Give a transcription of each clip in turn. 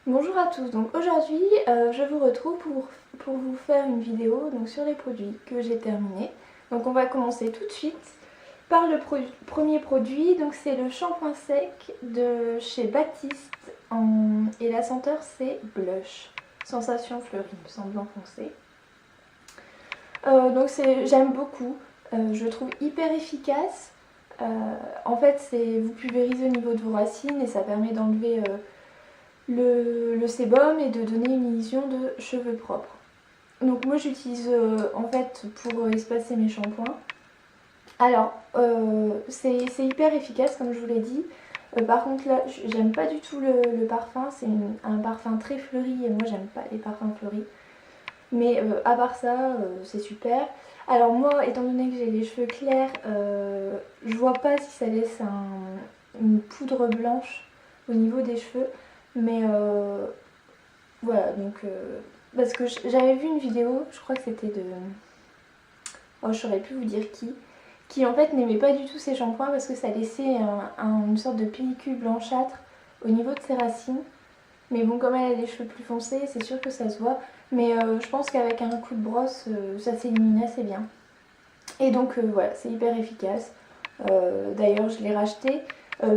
Bonjour à tous, donc aujourd'hui je vous retrouve pour vous faire une vidéo donc, sur les produits que j'ai terminés. Donc on va commencer tout de suite par le premier produit, donc c'est le shampoing sec de chez Baptiste et la senteur c'est Blush, sensation fleurie, me semble foncé. Donc j'aime beaucoup, je le trouve hyper efficace. En fait vous pulvérisez au niveau de vos racines et ça permet d'enlever le sébum et de donner une illusion de cheveux propres. Donc moi j'utilise en fait pour espacer mes shampoings. Alors c'est hyper efficace comme je vous l'ai dit. Par contre là j'aime pas du tout le parfum, c'est un parfum très fleuri et moi j'aime pas les parfums fleuris. Mais à part ça c'est super. Alors moi étant donné que j'ai les cheveux clairs, je vois pas si ça laisse une poudre blanche au niveau des cheveux. Mais voilà, donc parce que j'avais vu une vidéo, je crois que c'était de... Oh, je saurais plus vous dire qui en fait n'aimait pas du tout ses shampoings parce que ça laissait une sorte de pellicule blanchâtre au niveau de ses racines. Mais bon, comme elle a les cheveux plus foncés, c'est sûr que ça se voit. Mais je pense qu'avec un coup de brosse, ça s'élimine assez bien. Et donc voilà, c'est hyper efficace. D'ailleurs, je l'ai racheté,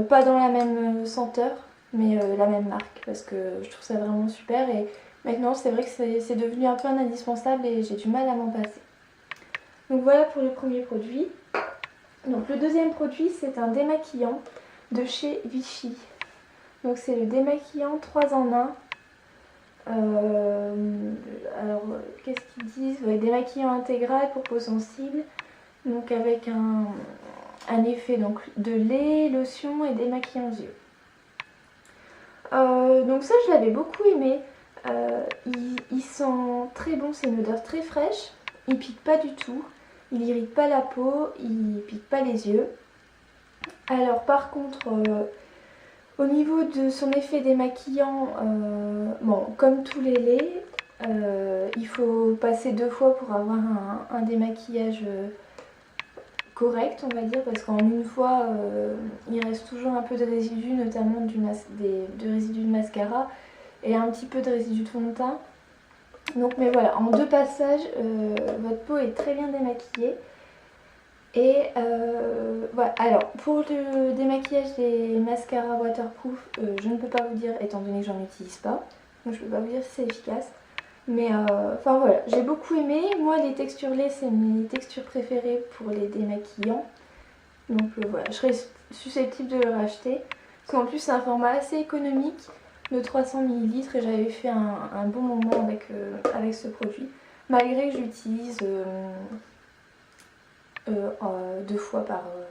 pas dans la même senteur, mais la même marque parce que je trouve ça vraiment super et maintenant c'est vrai que c'est devenu un peu un indispensable et j'ai du mal à m'en passer. Donc voilà pour le premier produit. Donc le deuxième produit c'est un démaquillant de chez Vichy. Donc c'est le démaquillant 3 en 1. Alors qu'est-ce qu'ils disent, ouais, démaquillant intégral pour peau sensible. Donc avec un effet donc, de lait, lotion et démaquillant aux yeux. Donc ça je l'avais beaucoup aimé, il sent très bon, c'est une odeur très fraîche, il pique pas du tout, il irrite pas la peau, il pique pas les yeux. Alors par contre au niveau de son effet démaquillant, bon comme tous les laits, il faut passer 2 fois pour avoir un démaquillage correct on va dire, parce qu'en une fois il reste toujours un peu de résidus, notamment de résidus de mascara et un petit peu de résidus de fond de teint. Donc mais voilà, en 2 passages votre peau est très bien démaquillée. Et voilà, alors pour le démaquillage des mascaras waterproof, je ne peux pas vous dire étant donné que j'en utilise pas, donc je peux pas vous dire si c'est efficace. Mais enfin voilà, j'ai beaucoup aimé. Moi les textures lait c'est mes textures préférées pour les démaquillants. Donc voilà, je serais susceptible de le racheter. Parce qu'en plus c'est un format assez économique de 300 ml et j'avais fait un bon moment avec ce produit. Malgré que j'utilise 2 fois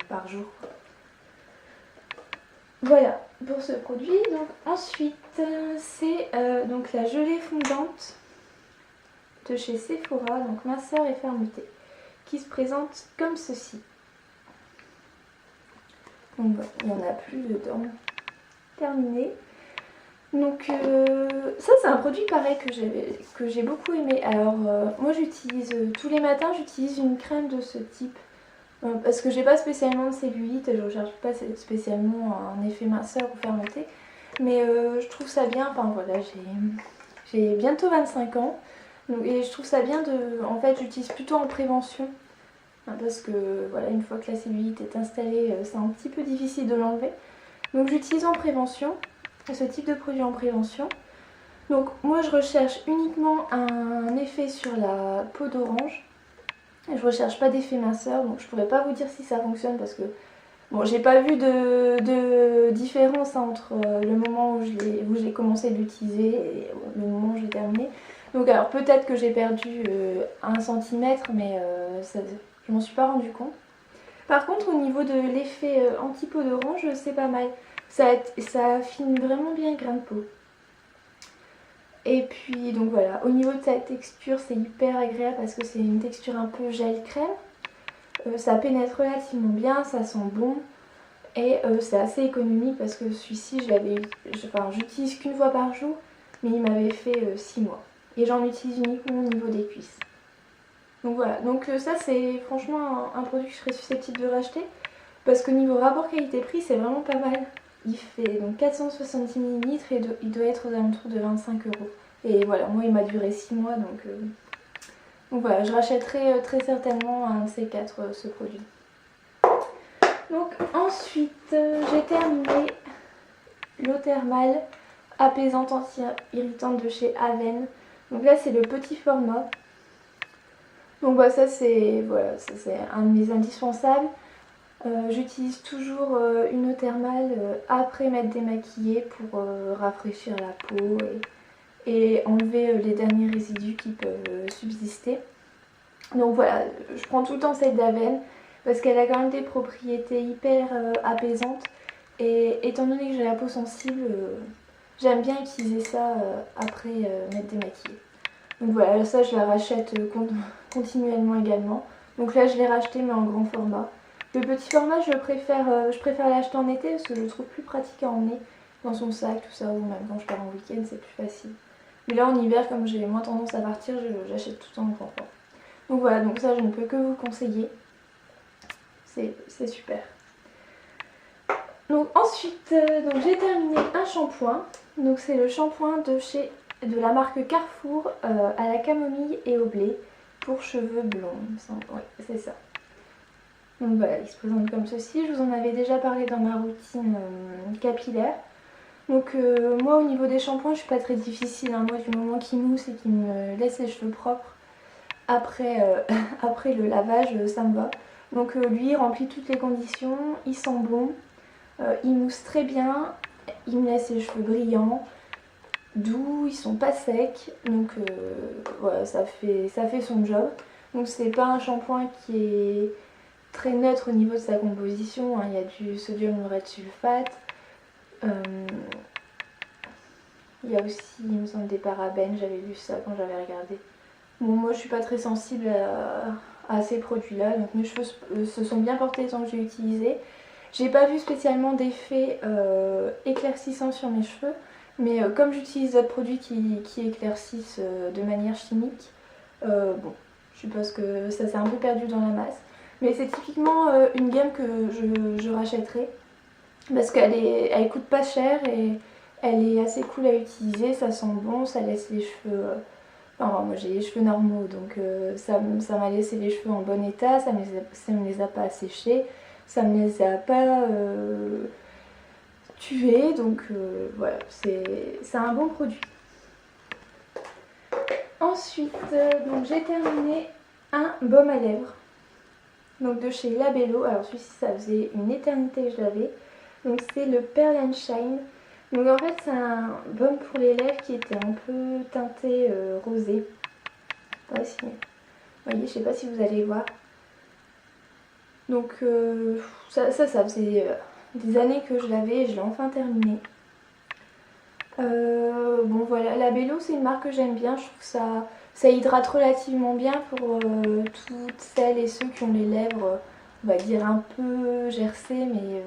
par jour. Voilà pour ce produit. Donc ensuite c'est donc la gelée fondante de chez Sephora, donc minceur et fermeté, qui se présente comme ceci. Donc voilà, il n'y en a plus dedans. Terminé. Donc ça c'est un produit pareil que j'ai beaucoup aimé. Alors moi j'utilise tous les matins, j'utilise une crème de ce type. Parce que j'ai pas spécialement de cellulite, je recherche pas spécialement un effet minceur ou fermeté. Mais je trouve ça bien, enfin voilà, j'ai bientôt 25 ans. Donc, et je trouve ça bien en fait j'utilise plutôt en prévention. Parce que voilà, une fois que la cellulite est installée, c'est un petit peu difficile de l'enlever. Donc j'utilise en prévention, ce type de produit en prévention. Donc moi je recherche uniquement un effet sur la peau d'orange. Je recherche pas d'effet minceur, donc je pourrais pas vous dire si ça fonctionne parce que bon, j'ai pas vu de différence entre le moment où j'ai commencé de l'utiliser et le moment où j'ai terminé. Donc alors peut-être que j'ai perdu 1 cm, mais je m'en suis pas rendu compte. Par contre au niveau de l'effet anti-peau d'orange, c'est pas mal. Ça affine vraiment bien le grain de peau. Et puis donc voilà, au niveau de sa texture c'est hyper agréable parce que c'est une texture un peu gel crème. Ça pénètre relativement bien, ça sent bon. Et c'est assez économique parce que celui-ci j'utilise qu'une fois par jour, mais il m'avait fait 6 mois. Et j'en utilise uniquement au niveau des cuisses. Donc voilà, donc ça c'est franchement un produit que je serais susceptible de racheter. Parce que niveau rapport qualité-prix c'est vraiment pas mal. Il fait donc 470 ml et il doit être aux alentours de 25 euros. Et voilà, moi il m'a duré 6 mois donc voilà, je rachèterai très certainement un de ces quatre ce produit. Donc ensuite j'ai terminé l'eau thermale apaisante anti-irritante de chez Aven. Donc là c'est le petit format. Donc bah, ça c'est un de mes indispensables. J'utilise toujours une eau thermale après m'être démaquillée pour rafraîchir la peau et enlever les derniers résidus qui peuvent subsister. Donc voilà, je prends tout le temps celle d'Aven parce qu'elle a quand même des propriétés hyper apaisantes et étant donné que j'ai la peau sensible, j'aime bien utiliser ça après m'être démaquillée. Donc voilà, ça je la rachète continuellement également. Donc là je l'ai racheté mais en grand format. Le petit format je préfère l'acheter en été parce que je le trouve plus pratique à emmener dans son sac, tout ça, ou même quand je pars en week-end c'est plus facile. Mais là en hiver, comme j'ai moins tendance à partir, j'achète tout le temps en grand format. Donc voilà, donc ça je ne peux que vous conseiller. C'est super. Donc ensuite, j'ai terminé un shampoing. Donc c'est le shampoing de la marque Carrefour à la camomille et au blé pour cheveux blonds. Oui, c'est ça. Donc voilà, il se présente comme ceci. Je vous en avais déjà parlé dans ma routine capillaire. Donc moi au niveau des shampoings, je suis pas très difficile. Hein. Moi du moment qu'il mousse et qu'il me laisse les cheveux propres, après le lavage, ça me va. Donc lui il remplit toutes les conditions, il sent bon, il mousse très bien, il me laisse les cheveux brillants, doux, ils sont pas secs, donc voilà, ça fait son job. Donc c'est pas un shampoing qui est très neutre au niveau de sa composition, hein. Il y a du sodium lauryl sulfate, il y a aussi il me semble des parabènes, j'avais vu ça quand j'avais regardé. Bon, moi je suis pas très sensible à ces produits là, donc mes cheveux se sont bien portés tant que j'ai utilisé. J'ai pas vu spécialement d'effet éclaircissant sur mes cheveux, mais comme j'utilise d'autres produits qui éclaircissent de manière chimique, bon, je suppose que ça s'est un peu perdu dans la masse. Mais c'est typiquement une gamme que je rachèterai parce elle coûte pas cher et elle est assez cool à utiliser, ça sent bon, ça laisse les cheveux... Enfin, moi j'ai les cheveux normaux donc ça m'a laissé les cheveux en bon état, ça me les a pas asséchés, ça me les a pas tués, donc voilà, c'est un bon produit. Ensuite, donc j'ai terminé un baume à lèvres, donc de chez Labello. Alors celui-ci ça faisait une éternité que je l'avais, donc c'est le Pearl and Shine. Donc en fait c'est un baume pour les lèvres qui était un peu teinté rosé. Ouais, si. Vous voyez, je sais pas si vous allez voir. Donc ça faisait des années que je l'avais et je l'ai enfin terminé. Bon voilà, Labello c'est une marque que j'aime bien, je trouve que ça hydrate relativement bien pour toutes celles et ceux qui ont les lèvres, on va dire un peu gercées, mais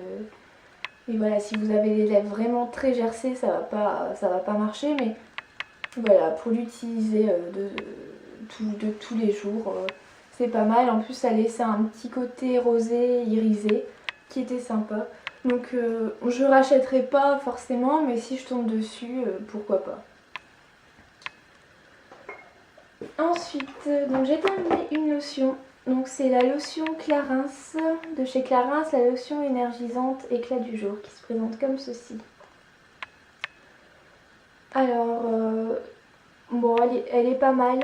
voilà, si vous avez les lèvres vraiment très gercées, ça va pas marcher, mais voilà, pour l'utiliser de tous les jours, c'est pas mal. En plus, ça laissait un petit côté rosé, irisé, qui était sympa. Donc, je rachèterai pas forcément, mais si je tombe dessus, pourquoi pas. Ensuite, donc j'ai terminé une lotion. Donc c'est la lotion Clarins de chez Clarins, la lotion énergisante éclat du jour qui se présente comme ceci. Alors, bon, elle est pas mal.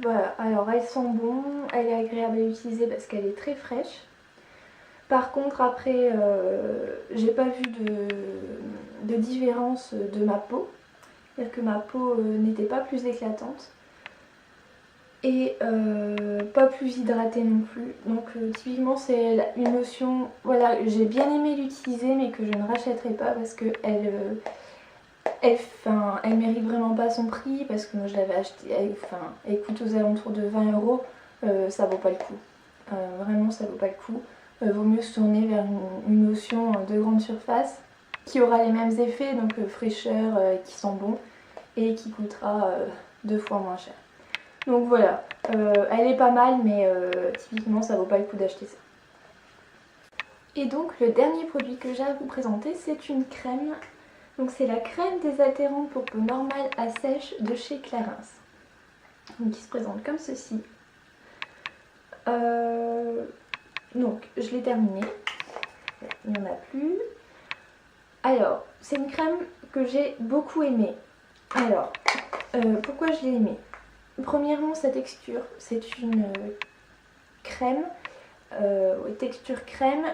Voilà, alors elle sent bon, elle est agréable à utiliser parce qu'elle est très fraîche. Par contre, après, j'ai pas vu de différence de ma peau. C'est-à-dire que ma peau n'était pas plus éclatante. Et pas plus hydratée non plus. Donc typiquement c'est une lotion, voilà, j'ai bien aimé l'utiliser mais que je ne rachèterai pas parce que elle mérite vraiment pas son prix, parce que moi je l'avais acheté, elle coûte aux alentours de 20 €, ça vaut pas le coup. Vraiment ça vaut pas le coup. Vaut mieux se tourner vers une lotion de grande surface qui aura les mêmes effets, donc fraîcheur, qui sent bon et qui coûtera 2 fois moins cher. Donc voilà, elle est pas mal mais typiquement ça vaut pas le coup d'acheter ça. Et donc le dernier produit que j'ai à vous présenter, c'est une crème. Donc c'est la crème désaltérante pour peau normale à sèche de chez Clarins. Donc qui se présente comme ceci. Donc je l'ai terminée. Il n'y en a plus. Alors, c'est une crème que j'ai beaucoup aimée. Alors, pourquoi je l'ai aimée? Premièrement, sa texture. C'est une crème, texture crème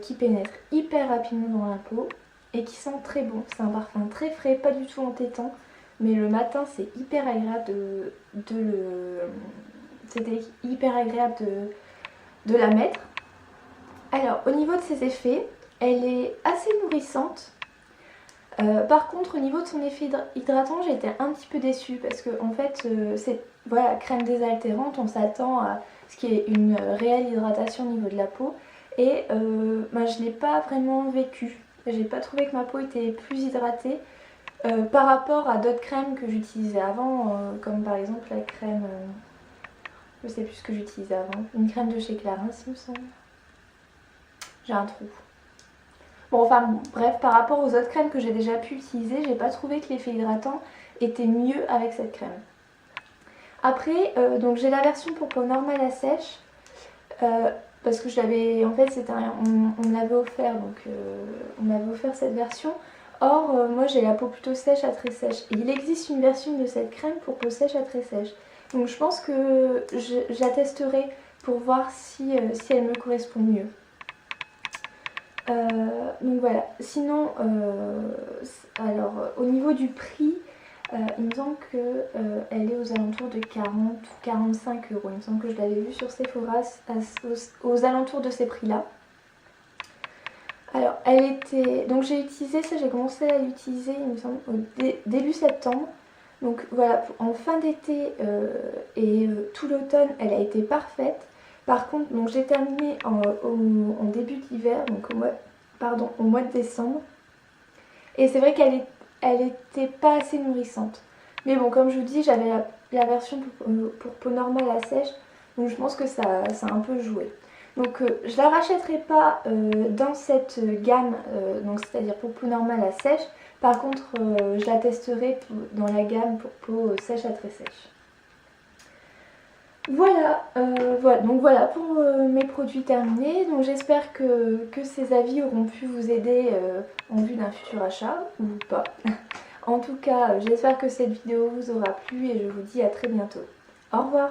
qui pénètre hyper rapidement dans la peau et qui sent très bon. C'est un parfum très frais, pas du tout entêtant, mais le matin c'est hyper agréable c'était hyper agréable de la mettre. Alors, au niveau de ses effets, elle est assez nourrissante. Par contre, au niveau de son effet hydratant, j'ai été un petit peu déçue parce que en fait, c'est voilà, crème désaltérante, on s'attend à ce qui est une réelle hydratation au niveau de la peau et je ne l'ai pas vraiment vécu. J'ai pas trouvé que ma peau était plus hydratée par rapport à d'autres crèmes que j'utilisais avant, comme par exemple la crème, je sais plus ce que j'utilisais avant, une crème de chez Clarins, il me semble. J'ai un trou. Bon, enfin bref, par rapport aux autres crèmes que j'ai déjà pu utiliser, j'ai pas trouvé que l'effet hydratant était mieux avec cette crème. Après, donc j'ai la version pour peau normale à sèche, parce que je l'avais, en fait on me l'avait offert, donc on m'avait offert cette version. Or, moi j'ai la peau plutôt sèche à très sèche. Et il existe une version de cette crème pour peau sèche à très sèche. Donc je pense que je la testerai pour voir si elle me correspond mieux. Donc voilà, sinon, alors au niveau du prix, il me semble qu'elle est aux alentours de 40 ou 45 €. Il me semble que je l'avais vue sur Sephora aux alentours de ces prix-là. Alors, elle était. Donc j'ai utilisé ça, j'ai commencé à l'utiliser, il me semble, début septembre. Donc voilà, en fin d'été et tout l'automne, elle a été parfaite. Par contre, donc j'ai terminé en début d'hiver, donc au mois de décembre. Et c'est vrai qu'elle était pas assez nourrissante. Mais bon, comme je vous dis, j'avais la version pour peau normale à sèche, donc je pense que ça a un peu joué. Donc je la rachèterai pas dans cette gamme, donc c'est-à-dire pour peau normale à sèche. Par contre, je la testerai dans la gamme pour peau sèche à très sèche. Voilà, donc voilà pour mes produits terminés. Donc j'espère que ces avis auront pu vous aider en vue d'un futur achat ou pas. En tout cas, j'espère que cette vidéo vous aura plu et je vous dis à très bientôt. Au revoir!